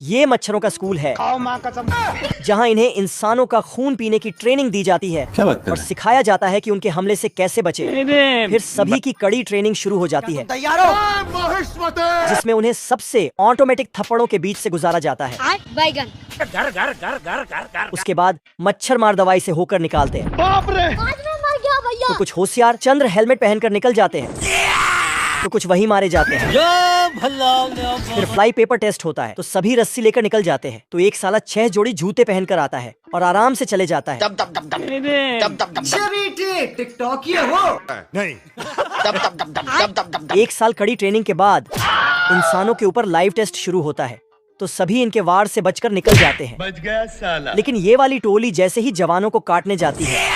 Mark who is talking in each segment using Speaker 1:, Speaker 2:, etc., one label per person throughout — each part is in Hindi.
Speaker 1: ये मच्छरों का स्कूल है जहाँ इन्हें इंसानों का खून पीने की ट्रेनिंग दी जाती है और सिखाया जाता है कि उनके हमले से कैसे बचे। फिर सभी की कड़ी ट्रेनिंग शुरू हो जाती है जिसमें उन्हें सबसे ऑटोमेटिक थप्पड़ों के बीच से गुजारा जाता है। उसके बाद मच्छर मार दवाई से होकर निकालते हैं। तो कुछ होशियार चंद्र हेलमेट पहनकर निकल जाते हैं, तो कुछ वही मारे जाते हैं। फिर फ्लाई पेपर टेस्ट होता है, तो सभी रस्सी लेकर निकल जाते हैं। तो एक साला 6 जोड़ी जूते पहनकर आता है और आराम से चले जाता है। एक साल कड़ी ट्रेनिंग के बाद इंसानों के ऊपर लाइव टेस्ट शुरू होता है, तो सभी इनके वार से बचकर निकल जाते हैं।
Speaker 2: बच गया साला।
Speaker 1: लेकिन ये वाली टोली जैसे ही जवानों को काटने जाती है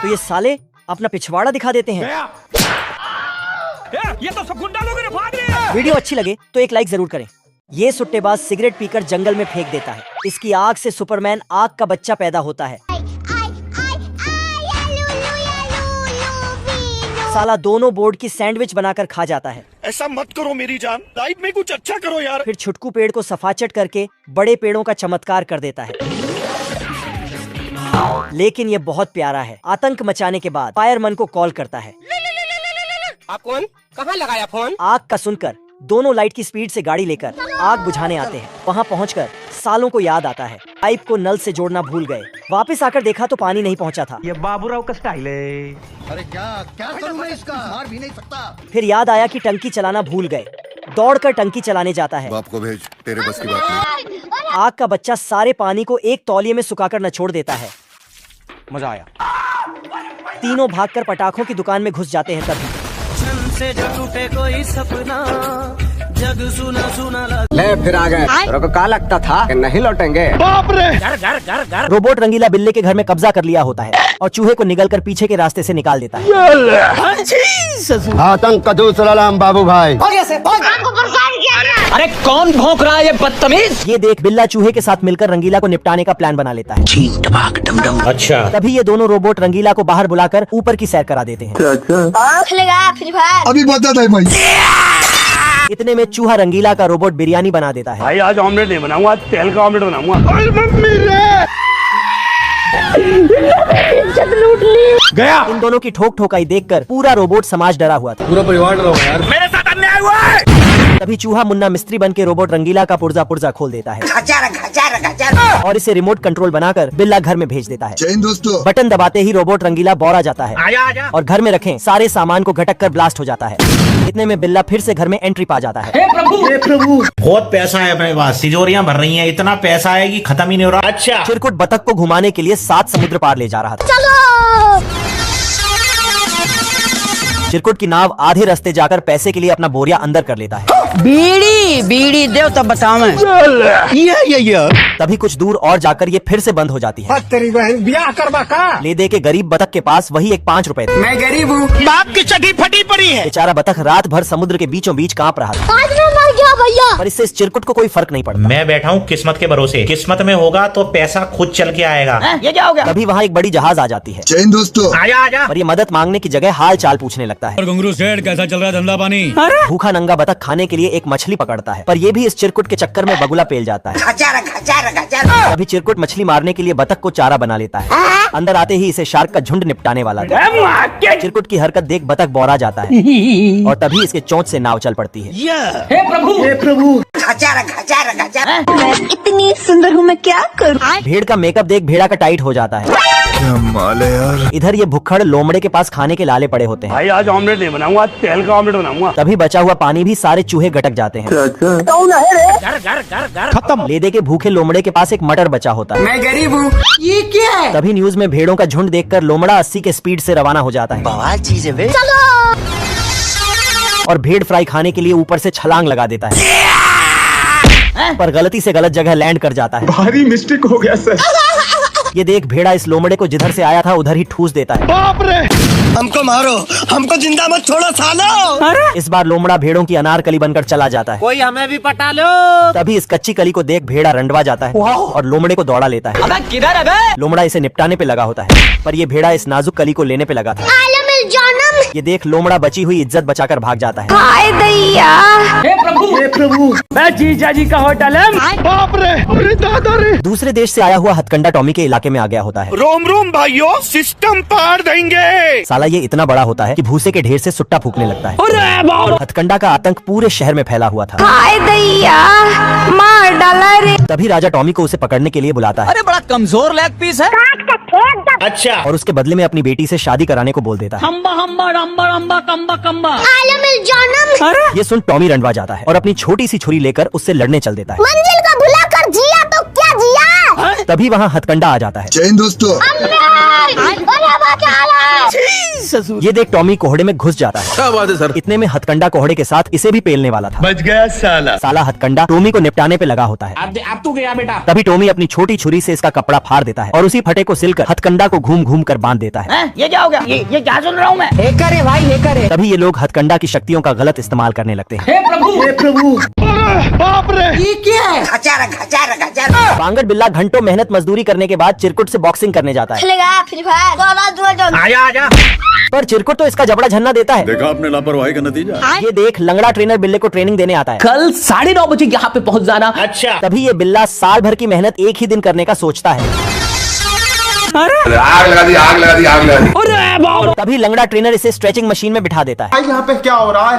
Speaker 1: तो ये साले अपना पिछवाड़ा दिखा देते हैं।
Speaker 3: ये तो सब गुंडा लोग भाग रहे हैं।
Speaker 1: वीडियो अच्छी लगे तो एक लाइक जरूर करें। ये सुट्टेबाज सिगरेट पीकर जंगल में फेंक देता है। इसकी आग से सुपरमैन आग का बच्चा पैदा होता है। साला दोनों बोर्ड की सैंडविच बनाकर खा जाता है।
Speaker 4: ऐसा मत करो मेरी जान, लाइफ में कुछ अच्छा करो यार।
Speaker 1: फिर छुटकू पेड़ को सफाचट करके बड़े पेड़ों का चमत्कार कर देता है। लेकिन ये बहुत प्यारा है। आतंक मचाने के बाद फायरमैन को कॉल करता है।
Speaker 3: आप कौन? कहाँ लगाया फोन?
Speaker 1: आग का सुनकर दोनों लाइट की स्पीड से गाड़ी लेकर आग बुझाने आते हैं। वहाँ पहुंचकर सालों को याद आता है पाइप को नल से जोड़ना भूल गए। वापस आकर देखा तो पानी नहीं पहुंचा था।
Speaker 3: ये बाबूराव का स्टाइल है।
Speaker 5: अरे क्या करूं मैं इसका? मार भी नहीं सकता।
Speaker 1: फिर याद आया कि टंकी चलाना भूल गए। दौड़कर टंकी चलाने जाता है।
Speaker 5: बाप को भेज, तेरे बस की बात नहीं।
Speaker 1: आग का बच्चा सारे पानी को एक तौलिए में सुखाकर नचोड़ देता है।
Speaker 3: मजा आया।
Speaker 1: तीनों भागकर पटाखों की दुकान में घुस जाते हैं। तभी
Speaker 6: से जो टूटे कोई सपना, जग सुना सुना लग।
Speaker 3: ले फिर आ गए। तेरे को क्या लगता था कि नहीं लौटेंगे?
Speaker 4: बाप रे।
Speaker 3: घर
Speaker 1: रोबोट रंगीला बिल्ले के घर में कब्जा कर लिया होता है और चूहे को निगलकर पीछे के रास्ते से निकाल देता है।
Speaker 5: आतंक का दूसरा नाम बाबू भाई।
Speaker 6: अरे कौन भौंक रहा है ये बदतमीज?
Speaker 1: ये देख बिल्ला चूहे के साथ मिलकर रंगीला को निपटाने का प्लान बना लेता है।
Speaker 3: अच्छा।
Speaker 1: तभी ये दोनों रोबोट रंगीला को बाहर बुलाकर ऊपर की सैर करा देते हैं।
Speaker 5: अभी बता था भाई।
Speaker 1: इतने में चूहा रंगीला का रोबोट बिरयानी बना देता है।
Speaker 4: भाई आज ऑमलेट नहीं बनाऊंगा, आज तेल का ऑमलेट बनाऊंगा। गया।
Speaker 1: इन दोनों की ठोक ठोकाई देखकर पूरा रोबोट समाज डरा हुआ था।
Speaker 5: पूरा परिवार डरा हुआ यार।
Speaker 4: मेरे साथ अन्याय हुआ है।
Speaker 1: तभी चूहा मुन्ना मिस्त्री बन के रोबोट रंगीला का पुर्जा पुर्जा खोल देता है और इसे रिमोट कंट्रोल बनाकर बिल्ला घर में भेज देता है।
Speaker 5: जय हिंद दोस्तों।
Speaker 1: बटन दबाते ही रोबोट रंगीला बौरा जाता है
Speaker 4: आजा।
Speaker 1: और घर में रखे सारे सामान को घटक कर ब्लास्ट हो जाता है। इतने में बिल्ला फिर से घर में एंट्री पा जाता है।
Speaker 7: बहुत पैसा है अपने पास, तिजोरियां भर रही हैं, इतना पैसा है कि खत्म ही नहीं हो रहा।
Speaker 4: अच्छा।
Speaker 1: चिरकुट बतख को घुमाने के लिए 7 समुद्र पार ले जा रहा था। चिरकुट की नाव आधे रास्ते जाकर पैसे के लिए अपना बोरिया अंदर कर लेता है।
Speaker 6: बीड़ी दे तब बताओ।
Speaker 1: तभी कुछ दूर और जाकर ये फिर से बंद हो जाती है।
Speaker 4: तेरी बहन ब्याह करवा का।
Speaker 1: ले दे के गरीब बतख के पास वही एक 5 रुपए थे।
Speaker 6: मैं गरीब हूँ।
Speaker 4: बाप की चटी फटी पड़ी है।
Speaker 1: बेचारा बतख रात भर समुद्र के बीचों बीच कांप रहा था।
Speaker 8: आज मैं मर गया भैया।
Speaker 1: पर इससे इस चिरकुट को कोई फर्क नहीं पड़ता।
Speaker 7: मैं बैठा हूँ किस्मत के भरोसे, किस्मत में होगा तो पैसा खुद चल के आएगा।
Speaker 6: ये क्या हो गया?
Speaker 1: तभी वहाँ एक बड़ी जहाज आ जाती है
Speaker 5: जय हिंद दोस्तों।
Speaker 4: आजा।
Speaker 1: और ये मदद मांगने की जगह हाल चाल पूछने लगता है।
Speaker 3: घुंगरू सेठ कैसा चल रहा है धंधा पानी?
Speaker 1: भूखा नंगा बतख खाने के लिए एक मछली पकड़ता है, पर ये भी इस चिरकुट के चक्कर में बगुला पेल जाता है। तभी चिरकुट मछली मारने के लिए बतख को चारा बना लेता है। अंदर आते ही इसे शार्क का झुंड निपटाने वाला था। चिरकुट की हरकत देख बतख बौरा जाता है और तभी इसके चोंच से नाव चल पड़ती है।
Speaker 6: हे प्रभु।
Speaker 8: इतनी सुंदर हूँ मैं क्या करूँ?
Speaker 1: भेड़ का मेकअप देख भेड़ा का टाइट हो जाता है।
Speaker 5: क्या माल है यार।
Speaker 1: इधर ये भुक्खड़ लोमड़े के पास खाने के लाले पड़े होते हैं।
Speaker 4: भाई आज ऑमलेट नहीं बनाऊंगा, आज तेल का ऑमलेट बनाऊंगा।
Speaker 1: तभी बचा हुआ पानी भी सारे चूहे गटक जाते हैं।
Speaker 4: घर।
Speaker 1: खत्म। ले दे के भूखे लोमड़े के पास एक मटर बचा होता है।
Speaker 6: मैं गरीब हूँ। ये क्या है?
Speaker 1: तभी न्यूज में भेड़ों का झुंड देखकर लोमड़ा 80 के स्पीड से रवाना हो जाता है और भेड़ फ्राई खाने के लिए ऊपर से छलांग लगा देता है, पर गलती से गलत जगह लैंड कर जाता है।
Speaker 4: भारी मिस्टेक हो गया सर।
Speaker 1: ये देख भेड़ा इस लोमड़े को जिधर से आया था उधर ही ठूस देता है।
Speaker 4: बाप रे।
Speaker 5: हमको मारो, हमको जिंदा मत छोड़ो सालो।
Speaker 1: इस बार लोमड़ा भेड़ों की अनारकली बनकर चला जाता है।
Speaker 6: कोई हमें भी पटा लो।
Speaker 1: तभी इस कच्ची कली को देख भेड़ा रंडवा जाता है और लोमड़े को दौड़ा लेता है।
Speaker 6: अबे किधर है बे?
Speaker 1: लोमड़ा इसे निपटाने पे लगा होता है, पर ये भेड़ा इस नाजुक कली को लेने पे लगा था। ये देख लोमड़ा बची हुई इज्जत बचाकर भाग जाता है।
Speaker 8: हाय दैया।
Speaker 4: मैं जीजा जी का होटल है। बाप रे, अरे दादा रे।
Speaker 1: दूसरे देश से आया हुआ हथकंडा टॉमी के इलाके में आ गया होता है।
Speaker 4: रोम रोम भाइयों, सिस्टम पार देंगे।
Speaker 1: साला ये इतना बड़ा होता है कि भूसे के ढेर से सुट्टा फूकने लगता है। हथकंडा का आतंक पूरे शहर में फैला हुआ था।
Speaker 8: हाय दैया, मार डाला रे।
Speaker 1: तभी राजा टॉमी को उसे पकड़ने के लिए बुलाता है।
Speaker 6: अरे बड़ा कमजोर लेग पीस है।
Speaker 3: अच्छा।
Speaker 1: और उसके बदले में अपनी बेटी से शादी कराने को बोल देता है।
Speaker 6: हम्बा हम्बा रम्बा रम्बा कम्बा कम्बा।
Speaker 8: आलम जानम।
Speaker 6: अरे
Speaker 1: ये सुन टॉमी रंडवा जाता है और अपनी छोटी सी छुरी लेकर उससे लड़ने चल देता है।
Speaker 8: मंजिल का भुला कर जिया तो क्या जिया।
Speaker 1: तभी वहाँ हथकंडा आ जाता है।
Speaker 5: जय हिंद दोस्तों।
Speaker 1: ये देख टॉमी कोहड़े में घुस जाता है।
Speaker 3: क्या बात है सर।
Speaker 1: इतने में हथकंडा कोहड़े के साथ इसे भी पेलने वाला था।
Speaker 4: बच गया साला।
Speaker 1: साला हथकंडा टॉमी को निपटाने पे लगा होता है।
Speaker 3: अब तू गया बेटा।
Speaker 1: तभी टॉमी अपनी छोटी छुरी से इसका कपड़ा फाड़ देता है और उसी फटे को सिलकर हथकंडा को घूम घूम कर बांध देता है।
Speaker 6: ये क्या हो गया? ये क्या सुन रहा हूँ मैं? हे करे भाई, हे करे।
Speaker 1: तभी ये लोग हथकंडा की शक्तियों का गलत इस्तेमाल करने लगते हैं।
Speaker 6: हे प्रभु।
Speaker 4: बाप रे।
Speaker 6: ये क्या है?
Speaker 1: बांगड़ बिल्ला घंटों मेहनत मजदूरी करने के बाद चिरकुट से बॉक्सिंग करने जाता है।
Speaker 8: खेलेगा फ्री फायर।
Speaker 3: आजा।
Speaker 1: पर चिरकुट तो इसका जबड़ा झन्ना देता है।
Speaker 2: देखा आपने लापरवाही का नतीजा।
Speaker 1: ये देख लंगड़ा ट्रेनर बिल्ले को ट्रेनिंग देने आता है।
Speaker 6: कल 9:30 बजे यहाँ पे पहुँच जाना।
Speaker 3: अच्छा।
Speaker 1: तभी ये बिल्ला साल भर की मेहनत एक ही दिन करने का सोचता है।
Speaker 2: आग लगा दी।
Speaker 6: अरे बाप।
Speaker 1: तभी लंगड़ा ट्रेनर इसे स्ट्रेचिंग मशीन में बिठा देता है।
Speaker 4: यहाँ पे क्या हो रहा है?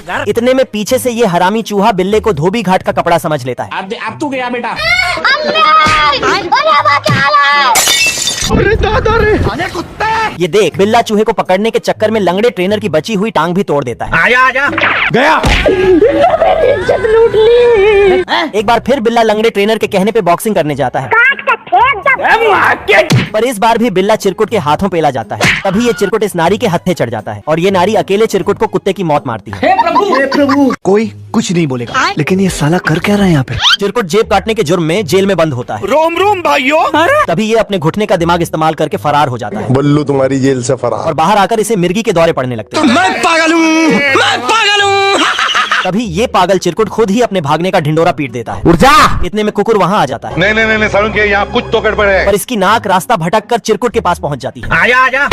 Speaker 3: घर।
Speaker 1: इतने में पीछे से ये हरामी चूहा बिल्ले को धोबी घाट का कपड़ा समझ लेता है।
Speaker 3: अब तू गया बेटा।
Speaker 4: अरे दादा रे।
Speaker 1: ये देख बिल्ला चूहे को पकड़ने के चक्कर में लंगड़े ट्रेनर की बची हुई टांग भी तोड़ देता है।
Speaker 3: आजा।
Speaker 4: गया।
Speaker 1: एक बार फिर बिल्ला लंगड़े ट्रेनर के कहने पे बॉक्सिंग करने जाता है। पर इस बार भी बिल्ला चिरकुट के हाथों पेला जाता है। तभी ये चिरकुट इस नारी के हत्थे चढ़ जाता है और ये नारी अकेले चिरकुट को कुत्ते की मौत मारती है।
Speaker 6: हे प्रभु।
Speaker 5: कोई कुछ नहीं बोलेगा, लेकिन ये साला कर क्या रहा है यहाँ पे?
Speaker 1: चिरकुट जेब काटने के जुर्म में जेल में बंद होता है।
Speaker 4: रोम रोम भाइयों।
Speaker 1: तभी ये अपने घुटने का दिमाग इस्तेमाल करके फरार हो जाता है
Speaker 2: बल्लू तुम्हारी जेल से फरार।
Speaker 1: और बाहर आकर इसे मिर्गी के दौरे पड़ने लगते हैं।
Speaker 5: मैं पागल हूँ।
Speaker 1: तभी ये पागल चिरकुट खुद ही अपने भागने का ढिंडोरा पीट देता है। इतने में कुकुर वहाँ आ जाता है।
Speaker 2: नहीं सारुण के यहाँ कुछ तो गड़बड़ है।
Speaker 1: पर इसकी नाक रास्ता भटक कर चिरकुट के पास पहुँच जाती है।
Speaker 3: आजा।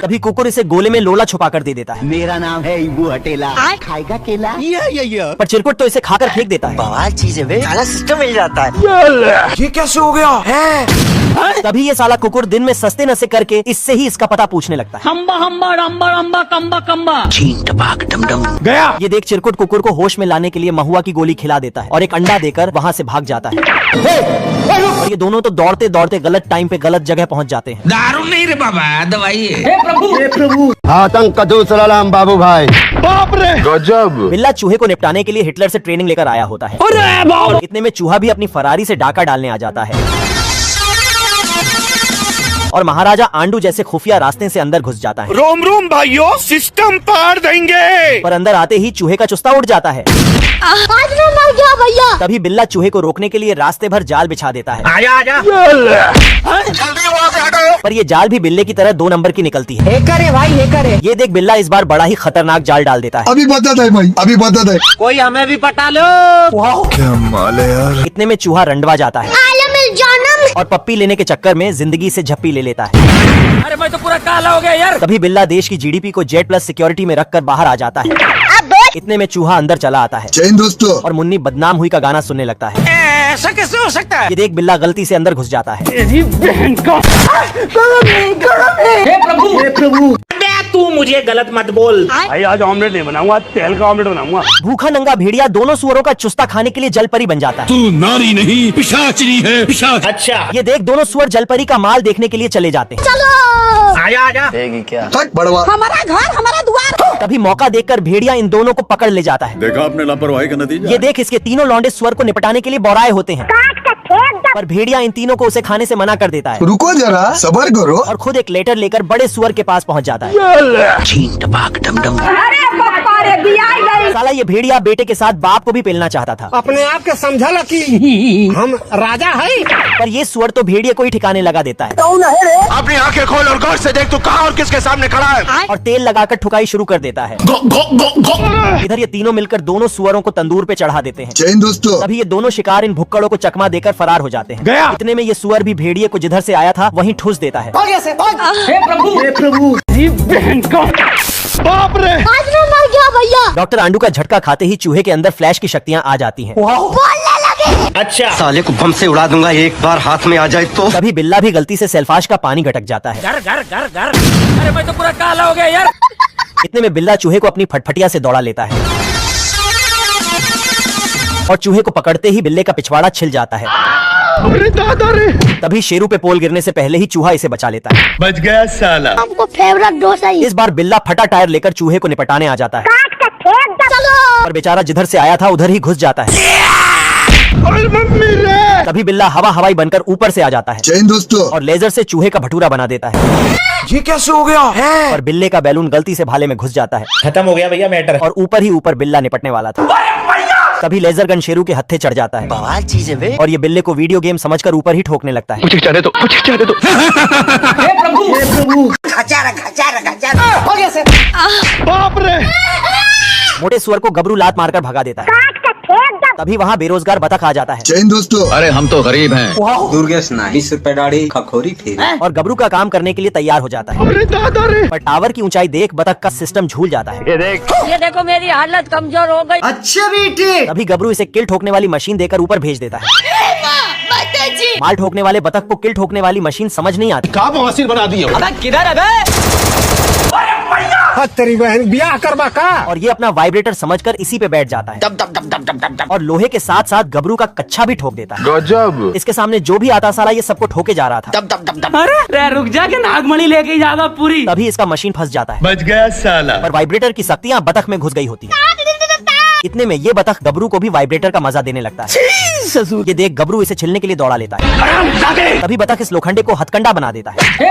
Speaker 1: तभी कुकुर इसे गोले में लोला छुपा कर दे देता है।
Speaker 5: मेरा नाम है इबू हटेला। खाएगा केला?
Speaker 1: पर चिरकुट तो इसे खाकर फेंक देता है।
Speaker 5: बवाल चीज है, साला सिस्टम मिल जाता है। ये कैसे हो गया है?
Speaker 1: तभी ये साला कुकुर दिन में सस्ते नशे करके इससे ही इसका पता पूछने लगता है।
Speaker 6: हम्बा हम्बा रम्बा रम्बा कम्बा कम्बा।
Speaker 4: गया।
Speaker 1: ये देख चिरकुट कुकुर को होश में लाने के लिए महुआ की गोली खिला देता है और एक अंडा देकर वहाँ से भाग जाता है। और ये दोनों तो दौड़ते दौड़ते गलत टाइम पे गलत जगह पहुँच जाते हैं।
Speaker 3: दारू नहीं रे बाबा, दवाई है।
Speaker 6: हे प्रभु।
Speaker 5: आतंक का दूसरा नाम बाबू भाई।
Speaker 4: बाप रे।
Speaker 2: गजब।
Speaker 1: बिल्ला चूहे को निपटाने के लिए हिटलर से ट्रेनिंग लेकर आया होता है।
Speaker 6: अरे बाप।
Speaker 1: इतने में चूहा भी अपनी फरारी से डाका डालने आ जाता है और महाराजा आंडू जैसे खुफिया रास्ते से अंदर घुस जाता है।
Speaker 4: रोम रोम भाइयों, सिस्टम पार देंगे।
Speaker 1: पर अंदर आते ही चूहे का चुस्ता उड़ जाता है।
Speaker 8: आज मैं मर गया भैया।
Speaker 1: तभी बिल्ला चूहे को रोकने के लिए रास्ते भर जाल बिछा देता है।
Speaker 3: आजा।
Speaker 1: पर ये जाल भी बिल्ले की तरह 2 नंबर की निकलती है।
Speaker 6: हे करे भाई, हे करे।
Speaker 1: ये देख बिल्ला इस बार बड़ा ही खतरनाक जाल डाल देता है।
Speaker 5: अभी बता दे भाई, अभी बता दे।
Speaker 6: कोई हमें भी पटा लो।
Speaker 5: क्या माल है यार।
Speaker 1: इतने में चूहा रंडवा जाता है
Speaker 8: आलम जानम।
Speaker 1: और पप्पी लेने के चक्कर में जिंदगी से झप्पी ले लेता है।
Speaker 6: अरे मैं तो पूरा काला हो गया यार।
Speaker 1: तभी बिल्ला देश की जीडीपी को जेड प्लस सिक्योरिटी में रखकर बाहर आ जाता है। इतने में चूहा अंदर चला आता है
Speaker 5: जय हिंद दोस्तों।
Speaker 1: और मुन्नी बदनाम हुई का गाना सुनने लगता है।
Speaker 6: ऐसा कैसे हो सकता है?
Speaker 1: ये देख बिल्ला गलती से अंदर घुस जाता है।
Speaker 6: हे प्रभु।
Speaker 3: तू मुझे गलत मत बोल।
Speaker 4: भाई आज ऑमलेट नहीं बनाऊंगा, तेल का ऑमलेट बनाऊंगा।
Speaker 1: भूखा नंगा भेड़िया दोनों सुअरों का चुस्ता खाने के लिए जलपरी बन जाता है।
Speaker 2: तू नारी नहीं पिशाचनी है, पिशाच।
Speaker 3: अच्छा।
Speaker 1: ये देख दोनों सुअर जलपरी का माल देखने के लिए चले जाते हैं।
Speaker 8: चलो।
Speaker 3: आजा।
Speaker 5: बड़वा।
Speaker 8: हमारा घर हमारा द्वार।
Speaker 1: तभी मौका देखकर भेड़िया इन दोनों को पकड़ ले जाता है।
Speaker 2: देखा आपने लापरवाही का नतीजा।
Speaker 1: ये देख इसके तीनों लौंडे सुअर को निपटाने के लिए बौराए होते हैं। पर भेड़िया इन तीनों को उसे खाने से मना कर देता है
Speaker 5: रुको जरा, सबर करो।
Speaker 1: और खुद एक लेटर लेकर बड़े सुअर के पास पहुंच जाता है।
Speaker 8: अरे पापा
Speaker 1: साला ये भेड़िया बेटे के साथ बाप को भी पेलना चाहता था,
Speaker 4: अपने आप के समझा ला कि हम राजा है।
Speaker 1: पर ये सुअर तो भेड़िए को ही ठिकाने लगा देता है
Speaker 2: अपनी आंखें खोल और गौर से देख तू कहाँ और किसके सामने खड़ा है।
Speaker 1: और तेल लगाकर ठुकाई शुरू कर देता है। इधर ये तीनों मिलकर दोनों सुअरों को तंदूर पे चढ़ा देते हैं।
Speaker 2: दोस्तों
Speaker 1: तभी ये दोनों शिकार इन भुक्कड़ों को चकमा देकर फरार हो जाते हैं।
Speaker 4: गया।
Speaker 1: इतने में ये सुअर भी भेड़िए को जिधर से आया था वहीं ठूस देता है।
Speaker 4: हे प्रभु जी बहन का बाप रे,
Speaker 8: आज मैं मर गया भैया।
Speaker 1: डॉक्टर आंडू का झटका खाते ही चूहे के अंदर फ्लैश की शक्तियाँ आ जाती हैं।
Speaker 8: बोलने लगे।
Speaker 3: अच्छा
Speaker 5: साले को बम से उड़ा दूंगा एक बार हाथ में आ जाए तो।
Speaker 1: तभी बिल्ला भी गलती से सेल्फाश का पानी गटक जाता है।
Speaker 3: घर घर घर घर, अरे मैं तो पूरा काला हो गया यार।
Speaker 1: इतने में बिल्ला चूहे को अपनी फटफटिया से दौड़ा लेता है और चूहे को पकड़ते ही बिल्ले का पिछवाड़ा छिल जाता है।
Speaker 2: अरे दादा रे,
Speaker 1: तभी शेरू पे पोल गिरने से पहले ही चूहा इसे बचा लेता है।
Speaker 2: बच गया साला।
Speaker 8: हमको फेवरेट डोसा ही।
Speaker 1: इस बार बिल्ला फटा टायर लेकर चूहे को निपटाने आ जाता है,
Speaker 8: चलो।
Speaker 1: पर बेचारा जिधर से आया था उधर ही घुस जाता है। तभी बिल्ला हवा हवाई बनकर ऊपर से आ जाता है
Speaker 2: दोस्तों
Speaker 1: और लेजर से चूहे का भटूरा बना देता है।
Speaker 5: ये कैसे हो गया है?
Speaker 1: और बिल्ले का बैलून गलती से भाले में घुस जाता है
Speaker 3: खत्म हो गया भैया मैटर।
Speaker 1: और ऊपर ही ऊपर बिल्ला निपटने वाला था। तभी लेजर गन शेरू के हत्थे चढ़ जाता है
Speaker 5: बवाल चीज है बे।
Speaker 1: और ये बिल्ले को वीडियो गेम समझकर ऊपर ही ठोकने लगता है।
Speaker 2: मुझे जाने दो, मुझे जाने दो।
Speaker 4: बाप रे।
Speaker 1: मोटे सुअर को गबरू लात मारकर भगा देता है। तभी वहाँ बेरोजगार बतख आ जाता है
Speaker 2: दोस्तों अरे हम तो गरीब हैं।
Speaker 5: दुर्गेश ना 20 रुपए दाढ़ी खखोरी फिर।
Speaker 1: और गबरू का काम करने के लिए तैयार हो जाता है।
Speaker 2: अरे दादा रे,
Speaker 1: पर टावर की ऊंचाई देख बतख का सिस्टम झूल जाता है।
Speaker 8: ये देखो मेरी हालत कमजोर हो गई।
Speaker 5: अच्छा बेटे।
Speaker 1: तभी गबरू इसे किल ठोकने वाली मशीन देकर ऊपर भेज देता है। माल ठोकने वाले बतख को किल ठोकने वाली मशीन समझ नहीं आती
Speaker 2: कहाँ बवासीर बना दिए
Speaker 4: तेरी बहन ब्याह करवा का।
Speaker 1: और ये अपना वाइब्रेटर समझकर इसी पे बैठ जाता है और लोहे के साथ साथ गबरू का कच्छा भी ठोक देता है।
Speaker 2: गजब।
Speaker 1: इसके सामने जो भी आता साला ये सबको ठोके जा रहा था।
Speaker 4: अरे रुक जा के नागमणि लेके जाएगा पूरी।
Speaker 1: तभी इसका मशीन फंस जाता है
Speaker 2: बच गया साला।
Speaker 1: पर वाइब्रेटर की शक्तियाँ बतख में घुस गई होती है। इतने में ये बतख गबरू को भी वाइब्रेटर का मजा देने लगता है। ये देख गबरू इसे छिलने के लिए दौड़ा लेता है। तभी बतख इस लोखंडे को हथकंडा बना देता है।
Speaker 4: हे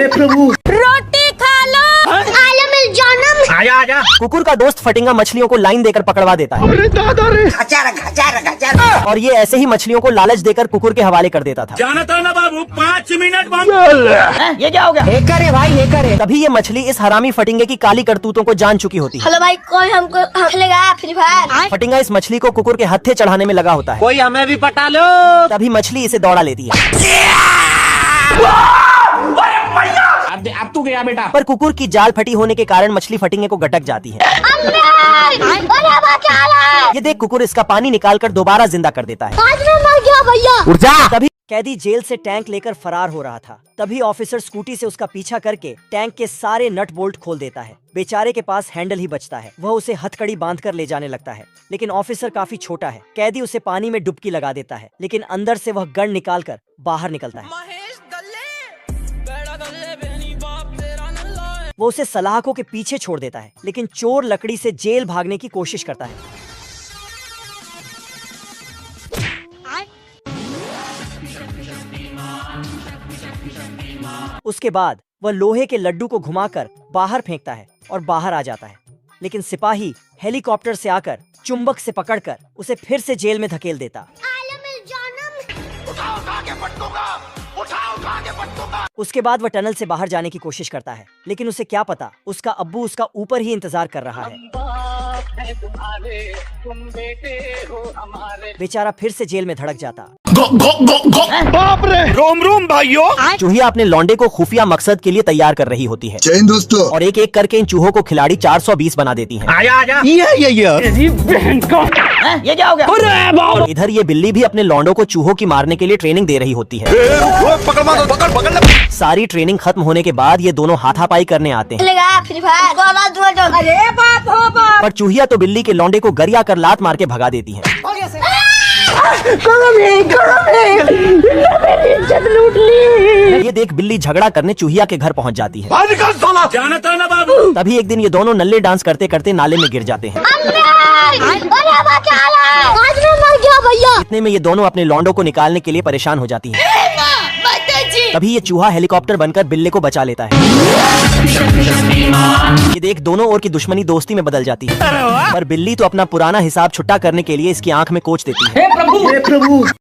Speaker 4: प्रभु
Speaker 8: रोटी खा लो। आलम जानम।
Speaker 3: आजा आजा।
Speaker 1: कुकुर का दोस्त फटिंगा मछलियों को लाइन देकर पकड़वा देता है
Speaker 2: अरे दादा रे,
Speaker 1: और ये ऐसे ही मछलियों को लालच देकर कुकुर के हवाले कर देता था।
Speaker 3: जाना था ना बाबू 5 मिनट।
Speaker 1: ये क्या हो गया? हैकर है भाई, हैकर है। तभी ये मछली इस हरामी फटिंगे की काली करतूतों को जान चुकी होती है।
Speaker 8: हेलो भाई, कोई हमको खेलेगा फ्री फायर?
Speaker 1: फटिंगा इस मछली को कुकुर के हत्थे चढ़ाने में लगा होता है।
Speaker 3: कोई हमें भी पटा लो।
Speaker 1: तभी मछली इसे दौड़ा लेती है
Speaker 3: अब तू गया बेटा।
Speaker 1: पर कुकुर की जाल फटी होने के कारण मछली फटिंगे को गटक जाती है। ये देख कुकुर इसका पानी निकालकर दोबारा जिंदा कर देता है।
Speaker 8: आज मैं मर गया भैया।
Speaker 1: तभी कैदी जेल से टैंक लेकर फरार हो रहा था। तभी ऑफिसर स्कूटी से उसका पीछा करके टैंक के सारे नट बोल्ट खोल देता है। बेचारे के पास हैंडल ही बचता है। वह उसे हथकड़ी बांधकर ले जाने लगता है, लेकिन ऑफिसर काफी छोटा है। कैदी उसे पानी में डुबकी लगा देता है, लेकिन अंदर से वह गन निकालकर बाहर निकलता है। वो उसे सलाखों के पीछे छोड़ देता है, लेकिन चोर लकड़ी से जेल भागने की कोशिश करता है। उसके बाद वह लोहे के लड्डू को घुमाकर बाहर फेंकता है और बाहर आ जाता है, लेकिन सिपाही हेलीकॉप्टर से आकर चुंबक से पकड़कर उसे फिर से जेल में धकेल देता। उसके बाद वह टनल से बाहर जाने की कोशिश करता है, लेकिन उसे क्या पता उसका अब्बू उसका ऊपर ही इंतजार कर रहा है। बेचारा फिर से जेल में धड़क जाता।
Speaker 2: बाप रे, रोम रोम भाइयों।
Speaker 1: चूहिया अपने लौंडे को खुफिया मकसद के लिए तैयार कर रही होती है
Speaker 2: दोस्तों,
Speaker 1: और एक एक करके इन चूहों को खिलाड़ी 420 बना देती हैं।
Speaker 3: आजा आजा।
Speaker 4: तेरी बहन का।
Speaker 1: ये क्या हो गया? और इधर ये बिल्ली भी अपने लौंडों को चूहों की मारने के लिए ट्रेनिंग दे रही होती है।
Speaker 2: पकड़।
Speaker 1: सारी ट्रेनिंग खत्म होने के बाद ये दोनों हाथापाई करने आते हैं।
Speaker 8: खेलेगा फ्री फायर? अरे बाप हो बाप।
Speaker 1: पर चूहिया तो बिल्ली के लौंडे को गरिया कर लात मार के भगा देती है। ये देख बिल्ली झगड़ा करने चूहिया के घर पहुंच जाती है।
Speaker 3: जाना था ना बाबू।
Speaker 1: तभी एक दिन ये दोनों नल्ले डांस करते करते नाले में गिर जाते हैं।
Speaker 8: आज मैं मर गया भैया।
Speaker 1: इतने में ये दोनों अपने लौंडों को निकालने के लिए परेशान हो जाती हैं। तभी ये चूहा हेलीकॉप्टर बनकर बिल्ली को बचा लेता है। ये देख, दोनों ओर की दुश्मनी दोस्ती में बदल जाती है। पर बिल्ली तो अपना पुराना हिसाब छुट्टा करने के लिए इसकी आंख में कोच देती है।
Speaker 4: हे प्रभु